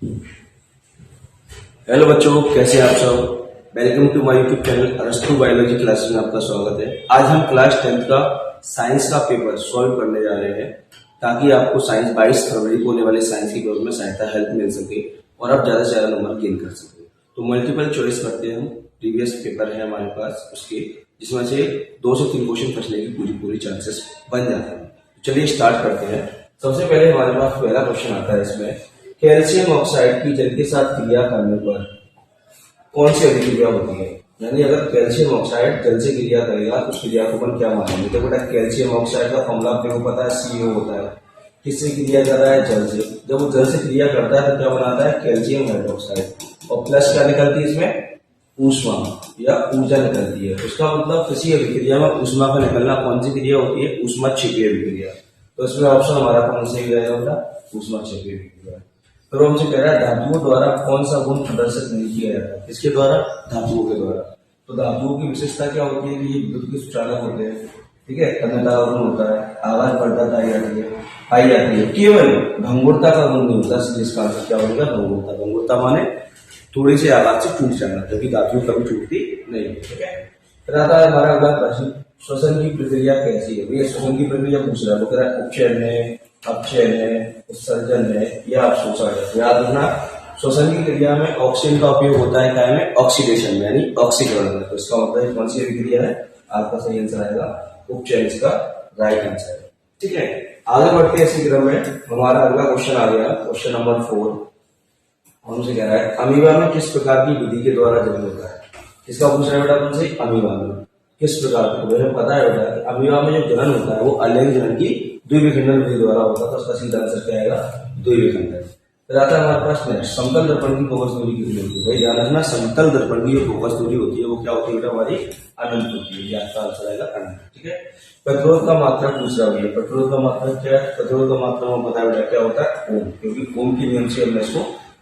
Hello बच्चों, कैसे हैं आप सब। Welcome to my YouTube channel Arastu biology classes में आपका स्वागत है। आज हम क्लास 10th का साइंस का पेपर सॉल्व करने जा रहे हैं ताकि आपको साइंस 22 फरवरी को होने वाले साइंस के पेपर में सहायता हेल्प मिल सके और आप ज्यादा से ज्यादा नंबर गेन कर सके। तो मल्टीपल चॉइस करते हैं हम। प्रीवियस पेपर है हमारे पास उसके, जिसमें से 2 से 3 क्वेश्चन फंसने की पूरी चांसेस बन जाते हैं। चलिए स्टार्ट करते हैं। सबसे पहले हमारे पास पहला क्वेश्चन आता है इसमें, कैल्शियम ऑक्साइड की जल के साथ क्रिया करने पर कौन सी अभिक्रिया होती है। यानी अगर कैल्शियम ऑक्साइड जल से क्रिया करेगा तो उस क्रिया को अपन क्या मानेंगे। तो बेटा कैल्शियम ऑक्साइड का फॉर्मूला आपको पता है, CO होता है। किससे क्रिया कर रहा है? जल से। जब वो जल से क्रिया करता है तो क्या बनाता है? Calcium hydroxide. और प्लस क्या निकलती है इसमें? ऊष्मा या ऊर्जा निकलती है। उसका मतलब किसी अभिक्रिया में ऊष्मा का निकलना कौन सी क्रिया होती है? ऊष्मा क्षेपी अभिक्रिया। तो इसमें ऑप्शन हमारा कौन सा ही रहेगा बेटा? ऊष्मा क्षेपी अभिक्रिया। फिर हमसे कह रहा है धातुओं द्वारा कौन सा गुण प्रदर्शित नहीं किया जाता है। किसके द्वारा? धातुओं के द्वारा। तो धातुओं की विशेषता क्या होती है कि ये विद्युत के सुचालक होते हैं, ठीक है। तन्यता का गुण होता है, आवाज बढ़ता पाई जाती है। केवल भंगुरता का गुण नहीं होता। जिसका आंसर क्या होगा? भंगुरता। भंगुरता माने थोड़ी सी आवाज से टूट जाना, जबकि धातुएं कभी टूटती नहीं, ठीक है। फिर आता है हमारा अगला प्रश्न, श्वसन की प्रक्रिया कैसी है। ये श्वसन की प्रक्रिया पूछ रहा है, वो कह रहा है उपचयन है, अपचयन है, उत्सर्जन है या अवशोषण है। याद रखना, श्वसन की क्रिया में ऑक्सीजन का उपयोग होता है, क्या में? ऑक्सीडेशन में, यानी ऑक्सीकरण में। तो इसका मतलब कौन सी क्रिया है? आपका सही आंसर आएगा उपचयन, इसका राइट आंसर है, ठीक है। आगे बढ़ते हैं इसी क्रम में। हमारा अगला क्वेश्चन आ गया, क्वेश्चन नंबर 4। हमसे कह रहा है अमीबा में किस प्रकार की विधि के द्वारा जन्म होता है। किसका पूछ रहा है बेटा? हमसे अमीबा में किस प्रकार का। हमें पता है बेटा कि अमीबा में जो जनन होता है वो अलिंग जनन की द्विविखंडन विधि द्वारा होता है। तो उसका सीधा आंसर क्या आएगा? द्विविखंडन। फिर आता है हमारे पास नेक्स्ट, समतल दर्पण की फोकस दूरी कितनी होती है। भाई ध्यान रखना, समतल दर्पण की जो फोकस दूरी होती है वो क्या होती है बेटा? हमारी अनंत होती है। आपका आंसर आएगा अनंत, ठीक है। प्रतिरोध का मात्रा पूछ रहा है। प्रतिरोध का मात्रा क्या है? प्रतिरोध का मात्रा में पता है बेटा क्या होता है? ओम, क्योंकि ओम के नियम से हमने इसको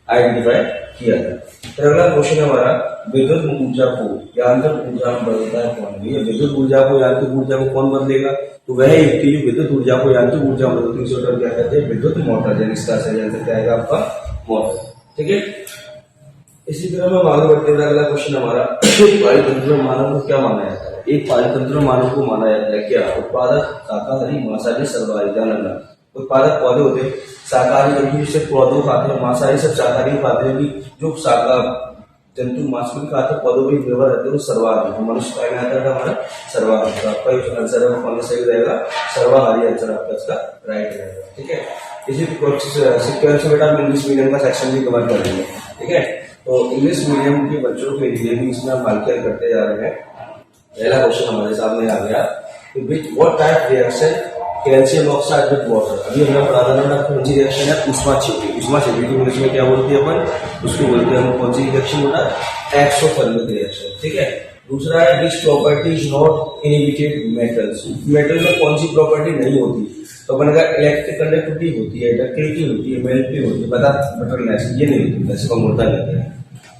आइडेंटिफाई किया था। फिर अगला क्वेश्चन हमारा, विद्युत ऊर्जा को यांत्रिक ऊर्जा में बदलता है कौन? ये विद्युत ऊर्जा को यांत्रिक ऊर्जा को कौन बदलेगा? तो वह युक्ति जो विद्युत ऊर्जा को यांत्रिक ऊर्जा में बदलती है क्या कहते हैं? विद्युत मोटर। यानी इसका सही आंसर क्या आएगा? आपका मोटर, ठीक है। इसी तरह में आगे बढ़ते हुए अगला क्वेश्चन हमारा, पारितंत्र में मानव को क्या माना जाता है। एक पारितंत्र में मानव को माना जाता है क्या? उत्पादक, शाकाहारी, मांसाहारी, सर्वाहारी। ध्यान रखना, उत्पादक पौधे होते हैं, शाकाहारी जंतु जिससे पौधों खाते हैं, मांसाहारी सब शाकाहारी खाते हैं। जो शाकाहारी जंतु मांस भी खाते हैं, पौधों भी निर्भर रहते हैं, सर्वाहारी। तो मनुष्य का आता है हमारा सर्वाहारी। तो आपका आंसर है कौन सही रहेगा? सर्वाहारी आंसर आपका इसका राइट रहेगा, ठीक है। इसी सीक्वेंस में बेटा हम इंग्लिश मीडियम का सेक्शन भी कवर कर लेंगे, ठीक है। तो इंग्लिश मीडियम के बच्चों के लिए भी इसमें हम हाल करते जा रहे हैं। पहला क्वेश्चन हमारे सामने आ गया, what type reaction calcium oxide with water. अभी हमने पढ़ा था कौन सी रिएक्शन है? ऊष्मा क्षेपी। ऊष्मा क्षेपी की इंग्लिश में क्या बोलते हैं अपन? उसको बोलते हैं हम कौन सी रिएक्शन होता है? एक्सोथर्मिक रिएक्शन, ठीक है। दूसरा है which property is not inhibited metals. Metal में कौन सी प्रॉपर्टी नहीं होती? तो अपन का इलेक्ट्रिक कंडक्टिविटी होती है, डक्टिलिटी होती है, मेल्टिंग होती है, बता मेटलनेस ये नहीं होती, इसको मोटा कहते हैं।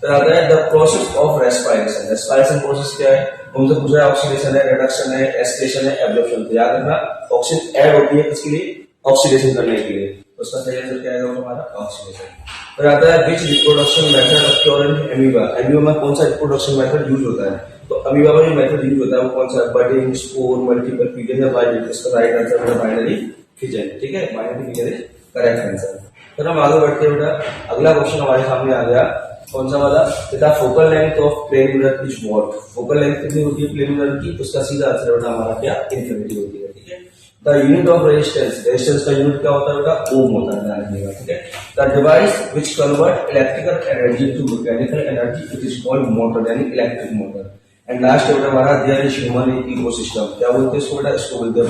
फिर आता है the process of respiration. Respiration process क्या है? हमसे पूछ रहा है ऑक्सीडेशन है, रिडक्शन है, एस्पिरेशन है, एब्जॉर्प्शन। तो याद रखना ऑक्सीजन ऐड होती है किसके लिए? ऑक्सीडेशन करने के लिए। तो उसका सही आंसर क्या आएगा हमारा? ऑक्सीडेशन। फिर आता है which reproduction method of amoeba. Amoeba में कौन सा रिप्रोडक्शन मेथड यूज होता है? तो अमीबा में जो मेथड यूज होता है वो कौन सा? बडिंग, स्पोर, मल्टीपल फ्यूजन या बाइनरी। इसका राइट आंसर है बाइनरी फ्यूजन, ठीक है। Binary fusion is correct answer. फिर हम आगे बढ़ते हैं बेटा, अगला क्वेश्चन हमारे सामने आ गया, कौन सा वाला? बेटा focal length of plane mirror is what. Focal length कितनी होती है प्लेन मिरर की? उसका सीधा आंसर बेटा हमारा क्या? इन्फिनिटी होती है, ठीक है। The unit of resistance, resistance का यूनिट क्या होता है बेटा? ओम होता है, ध्यान रखिएगा, ठीक है। The device which convert electrical energy to mechanical energy it is called motor, यानी इलेक्ट्रिक मोटर। एंड लास्ट बेटा हमारा देयर इज ह्यूमन इकोसिस्टम। क्या बोलते हैं इसको बेटा? इसको बोलते हैं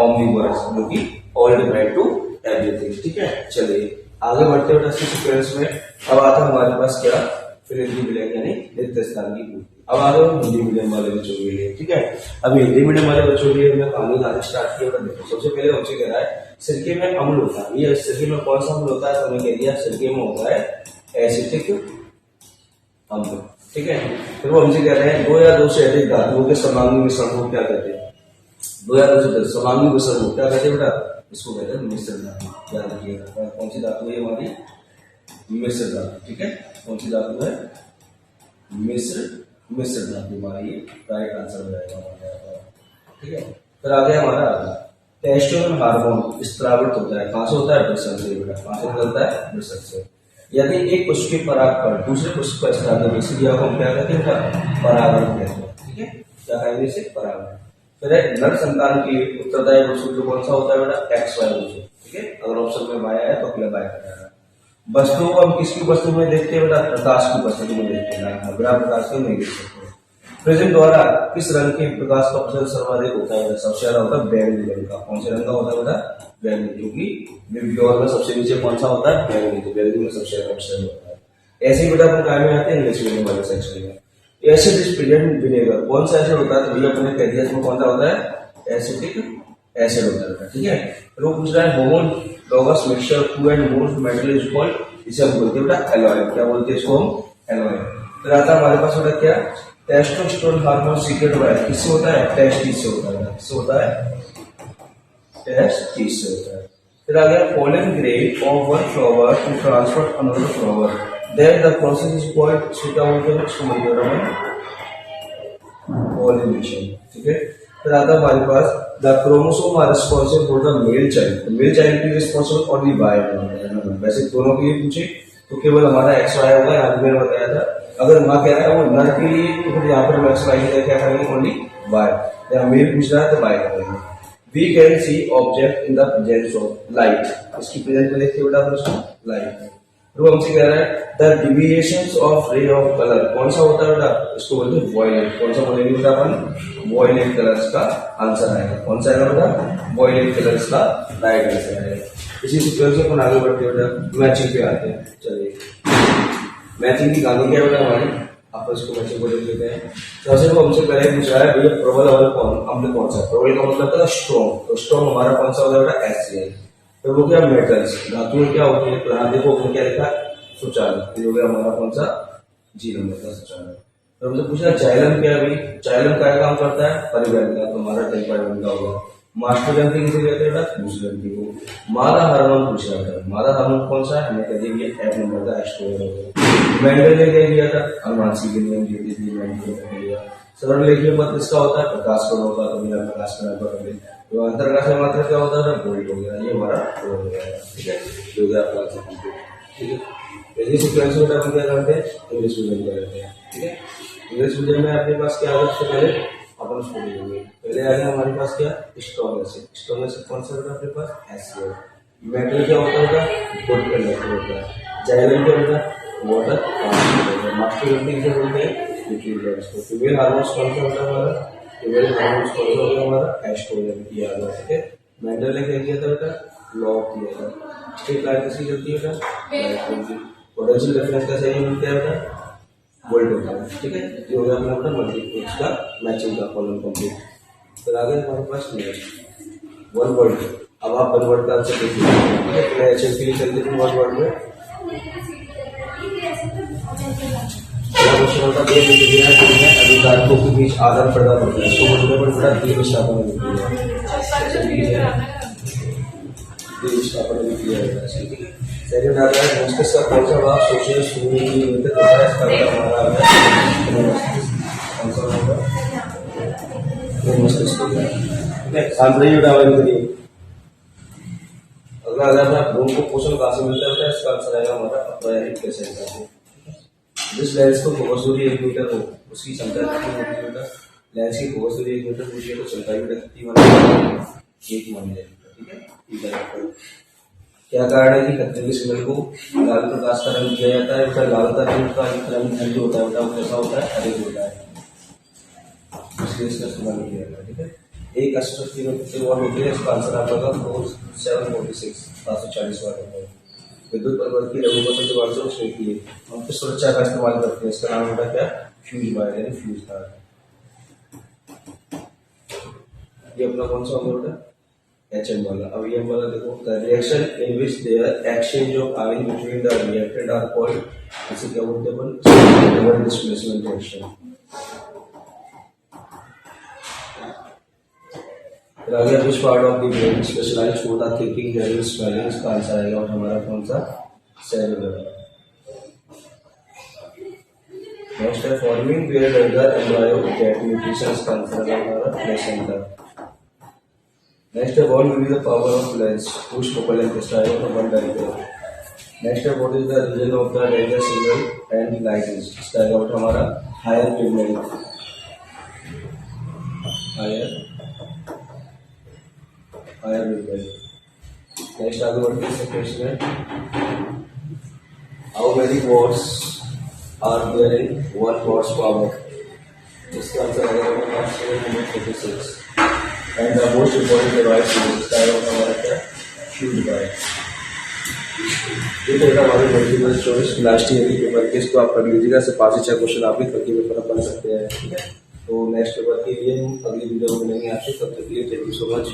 ओमनिवोरस, जो कि ऑल डिपेंड टू एवरीथिंग, ठीक है। चलिए आगे बढ़ते हुए सीक्वेंस में अब आता है हमारे पास क्या? फिर हिंदी मीडियम यानी रिक्त स्थान की पूर्ति। अब आ गए हिंदी मीडियम वाले बच्चों के लिए, ठीक है। अभी हिंदी मीडियम वाले बच्चों के लिए मैं कहानी गाने स्टार्ट किया। देखो सबसे पहले हमसे कह रहा है सिरके में अम्ल होता है। ये सिरके में कौन सा अम्ल होता है? तो हमें कह दिया सिरके में होता है एसिटिक अम्ल, ठीक है। फिर वो हमसे कह रहे हैं 2 या 2 से अधिक धातुओं के समांगी मिश्रण को क्या कहते हैं? 2 या 2 से अधिक समांगी मिश्रण को क्या कहते हैं बेटा? इसको कहते हैं मिश्रण धातु। याद रखिएगा कौन सी धातु है हमारी? मिश्र धातु, ठीक है। कौन सी धातु है? मिश्र धातु हमारा ये राइट आंसर हो जाएगा हमारे यहाँ पर, ठीक है। फिर आगे हमारा टेस्टोस्टेरोन हार्मोन स्रावित होता है, कहाँ से होता है? वृषण से बेटा, कहाँ से निकलता है? वृषण से। यदि एक पुष्प के पराग पर दूसरे पुष्प का स्राव इसलिए हम क्या कहते हैं? परागण कहते हैं, ठीक है। क्या कहेंगे इसे? परागण। फिर नर संतान के लिए उत्तरदायी सूत्र कौन सा होता है बेटा? XY सूत्र, ठीक है। अगर ऑप्शन में बाय है तो अगला बाय कर जाना। वस्तुओं को हम किसकी वस्तु में देखते हैं बेटा? प्रकाश की वस्तु में देखते हैं, बिना प्रकाश के नहीं देख सकते। प्रिज्म द्वारा किस रंग के प्रकाश का प्रतिशत सर्वाधिक होता है? सबसे ज्यादा होता है बैंगनी रंग का। कौन से रंग का होता है बेटा? बैंगनी, क्योंकि विज्ञान में सबसे नीचे कौन सा होता है? बैंगनी, तो बैंगनी में सबसे ज्यादा ऑप्शन होता है। ऐसे ही बेटा अपन काय में आते हैं? इंग्लिश मीडियम वाले सेक्शन में। एसिड इज प्रेजेंट विनेगर, कौन सा एसिड होता है? तो भैया अपने कह दिया इसमें कौन सा होता है? एसिटिक एसिड होता है, ठीक है। फिर वो पूछ रहा है homologous mixture two and more metal is called, इसे हम बोलते हैं बेटा एलॉय। क्या बोलते हैं इसको हम? एलॉय। फिर आता है हमारे पास बेटा क्या? टेस्टोस्टेरोन हार्मोन सीक्रेट हुआ है, किससे होता है? टेस्टिस से होता है। किससे होता है? टेस्टिस से होता है। फिर आ गया pollen grain of one flower to transfer another flower, then the process is called pollination, ठीक है। फिर आता है हमारे पास the chromosome are responsible for the male child, the male child is responsible only by, वैसे दोनों के लिए पूछे तो केवल हमारा XY होगा, यहाँ पे मैंने बताया था। अगर माँ कह रहा है वो नर के लिए तो फिर यहाँ पर हम XY की क्या करेंगे? Only by. या मेल पूछ रहा है तो बाय करेंगे। We can see object in the presence of light, इसकी प्रेजेंस में देखते बेटा अपन लाइट। तो हमसे कह रहा है the deviations of ray of color, कौन सा होता है बेटा? इसको बोलते हैं वॉयलेट। कौन सा बोलेंगे बेटा अपन? वॉयलेट कलर्स का आंसर आएगा। कौन सा आएगा बेटा? वॉयलेट कलर्स का राइट आंसर आएगा। इसी सीक्वेंस से अपन आगे बढ़ते बेटा मैचिंग पे आते हैं। चलिए मैचिंग की कहानी क्या बेटा हमारी? आप इसको मैचिंग को देख लेते हैं। सबसे तो हमसे पहले पूछ रहा है भैया प्रबल और अम्ल कौन सा? प्रबल का मतलब था स्ट्रॉन्ग, तो स्ट्रॉन्ग हमारा कौन सा होगा बेटा? HCl। तो वो क्या? मेटल्स, धातुएं क्या होती है? तो देखो उसमें क्या लिखा? सुचालक, ये हो गया हमारा कौन सा? जी नंबर का सुचालक। तो हमसे पूछा जाइलम क्या है भाई? जाइलम क्या काम करता है? परिवहन का, तो हमारा टेम्परमेंट का होगा। मास्टर ग्रंथि किसे कहते हैं बेटा? दूसरी ग्रंथि को। मादा हार्मोन पूछा था, मादा हार्मोन कौन सा है? हमें कह दिया F नंबर का एस्ट्रोजन। मेंडल ने क्या दिया था? अनुवांशिक के नियम दिए थे, मेंडल ने दिया। सरल लेखीय पद किसका होता है? प्रकाश कण होगा, तो बिना प्रकाश कण पर तो अंतर्काश में मात्रा क्या होता है? वोल्ट हो गया। ये हमारा हो गया, ठीक है। ये हो गया आपका आंसर कंप्लीट, ठीक है। इसी सीक्वेंस में हम क्या करते हैं? इंग्लिश मीडियम का करते हैं, ठीक है। इंग्लिश मीडियम में अपने पास क्या होगा? सबसे पहले अपन उसको देखेंगे। पहले आ गया हमारे पास क्या? Strong acid. स्ट्रॉन्ग एसिड कौन सा होता है अपने पास? HCl। मेटल क्या होता है? गुड कंडक्टर होता है। जाइलम क्या होता है? Water transporter. मास्टर ग्रंथि किसे बोलते हैं? लिक्विड गैस को। फीमेल हार्मोन्स कौन सा होता है हमारा? फीमेल हार्मोन्स कौन सा होता है हमारा? एस्ट्रोजन किया हुआ, ठीक है। मेंडल ने क्या किया था बेटा? लॉ किया था। स्ट्रेट लाइन किसकी चलती है बेटा? पोटेंशियल डिफरेंस का सही यूनिट क्या है बेटा? वोल्ट होता है, ठीक है। ये हो गया अपना मल्टीप्लेक्स का मैचिंग का कॉलम कंप्लीट। फिर आगे हमारे पास नेक्स्ट 1 वर्ड। अब आप 1 वर्ड का आंसर देखिए, ठीक है। मैं HCl के लिए चलते थे 1 वर्ड में। अधिकारियों के बीच आदान प्रदान होता है, इसको बोलने पर बड़ा देव स्थापना होती है। देव स्थापना भी किया जाता है, ठीक है। सेकंड आता है मस्तिष्क का कौन सा भाग सोचने सुनने के लिए निमित्त होता है? इसका मतलब हमारा आता है कौन सा होगा? मस्तिष्क, ठीक है। आंतरिक डायवर्जन करिए। अगला आ जाता है भ्रूण को पोषण कहाँ से मिलता है? इसका आंसर आएगा हमारा अपवायिक प्लेसेंटा से। जिस लेंस को फोकस दूरी 1 मीटर हो उसकी क्षमता कितनी होती है बेटा? लेंस की फोकस दूरी 1 मीटर पूछिए तो क्षमता बेटा कितनी मानी जाएगी? 1 मानी जाएगी, ठीक है। क्या कारण है कि खतरे की सिग्नल को लाल प्रकाश का रंग दिया जाता है? बेटा लाल का रंग का रंग जो होता है बेटा वो कैसा होता है? अधिक होता है, इसलिए इसका इस्तेमाल किया जाता है, ठीक है। एक अस्ट्रोस्फीयर में कितने वाट होते हैं? इसका आंसर आपका 746 740 वाट होता है। विद्युत परिवर्ती लघुपथ जो वार्षिक उसके लिए हम किस सुरक्षा का इस्तेमाल करते हैं? इसका नाम होता है क्या? फ्यूज वायर यानी फ्यूज तार। ये अपना कौन सा होगा बेटा? HM वाला। अब ये वाला देखो, the reaction in which there exchange of ion between the reactant are called, इसे क्या बोलते हैं अपन? Double displacement reaction. फिर आगे which part of the brain specialized for the thinking, hearing, smelling, इसका आंसर आएगा और हमारा कौन सा? सेरेब्रम, नेक्स्ट है forming where does the embryo get nutrition concern हमारा प्लेसेंटा। नेक्स्ट है what will be the power of lens push focal intestine और वन डायग्राम। नेक्स्ट है what is the reason of the danger signal and lighting. इसका about हमारा higher pigment, higher pigment. Next आगे बढ़ते हैं question है how many watts are there in 1 watts power. इसका answer आएगा 736। And the most important device इसका आएगा हमारा क्या फ्यूज डिवाइस। ये तो हमारे मल्टीपल चॉइस लास्ट ईयर के पेपर के, इसको आप कर लीजिएगा। से 5 से 6 क्वेश्चन आप भी करके पेपर पढ़ सकते हैं, ठीक है। तो नेक्स्ट पेपर के लिए हम अगली वीडियो में मिलेंगे आपसे, तब तक के लिए थैंक यू सो मच।